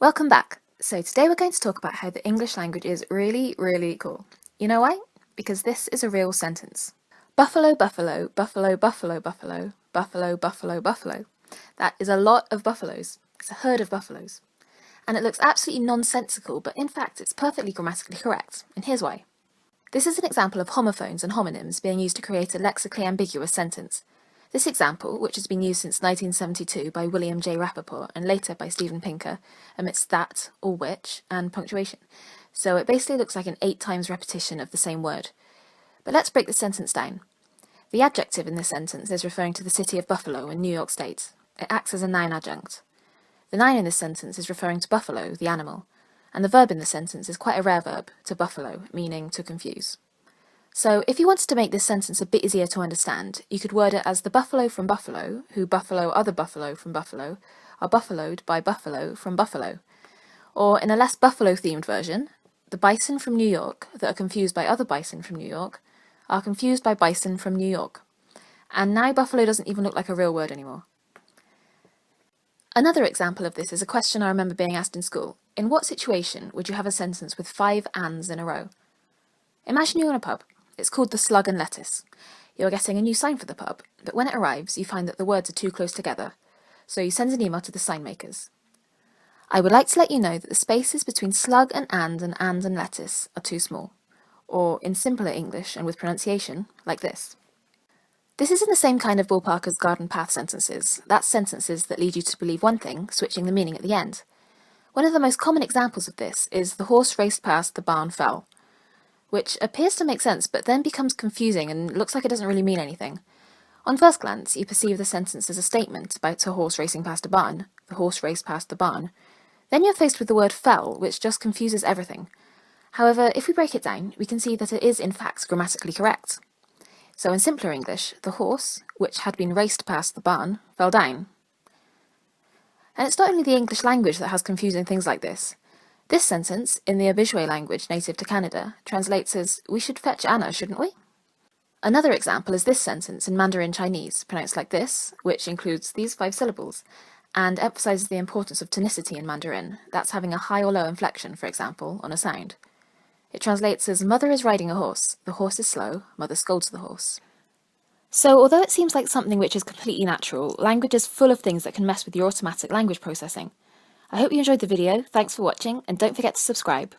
Welcome back. So today we're going to talk about how the English language is really, really cool. You know why? Because this is a real sentence. Buffalo, buffalo, buffalo, buffalo, buffalo, buffalo, buffalo, buffalo. That is a lot of buffaloes. It's a herd of buffaloes. And it looks absolutely nonsensical, but in fact it's perfectly grammatically correct. And here's why. This is an example of homophones and homonyms being used to create a lexically ambiguous sentence. This example, which has been used since 1972 by William J. Rappaport and later by Steven Pinker, omits that, or which, and punctuation. So it basically looks like an 8 times repetition of the same word. But let's break the sentence down. The adjective in this sentence is referring to the city of Buffalo in New York State. It acts as a noun adjunct. The noun in this sentence is referring to buffalo, the animal, and the verb in the sentence is quite a rare verb, to buffalo, meaning to confuse. So if you wanted to make this sentence a bit easier to understand, you could word it as the buffalo from Buffalo, who buffalo other buffalo from Buffalo, are buffaloed by buffalo from Buffalo. Or in a less buffalo-themed version, the bison from New York that are confused by other bison from New York are confused by bison from New York. And now buffalo doesn't even look like a real word anymore. Another example of this is a question I remember being asked in school. In what situation would you have a sentence with 5 ands in a row? Imagine you're in a pub. It's called the Slug and Lettuce. You're getting a new sign for the pub, but when it arrives you find that the words are too close together, so you send an email to the sign makers. I would like to let you know that the spaces between slug and and lettuce are too small, or in simpler English and with pronunciation, like this. This is in the same kind of ballpark as garden path sentences. That's sentences that lead you to believe one thing, switching the meaning at the end. One of the most common examples of this is the horse raced past, the barn fell, which appears to make sense but then becomes confusing and looks like it doesn't really mean anything. On first glance, you perceive the sentence as a statement about a horse racing past a barn. The horse raced past the barn. Then you're faced with the word fell, which just confuses everything. However, if we break it down, we can see that it is in fact grammatically correct. So in simpler English, the horse, which had been raced past the barn, fell down. And it's not only the English language that has confusing things like this. This sentence, in the Obijwe language native to Canada, translates as, we should fetch Anna, shouldn't we? Another example is this sentence in Mandarin Chinese, pronounced like this, which includes these 5 syllables, and emphasizes the importance of tonicity in Mandarin. That's having a high or low inflection, for example, on a sound. It translates as, mother is riding a horse, the horse is slow, mother scolds the horse. So, although it seems like something which is completely natural, language is full of things that can mess with your automatic language processing. I hope you enjoyed the video, thanks for watching, and don't forget to subscribe.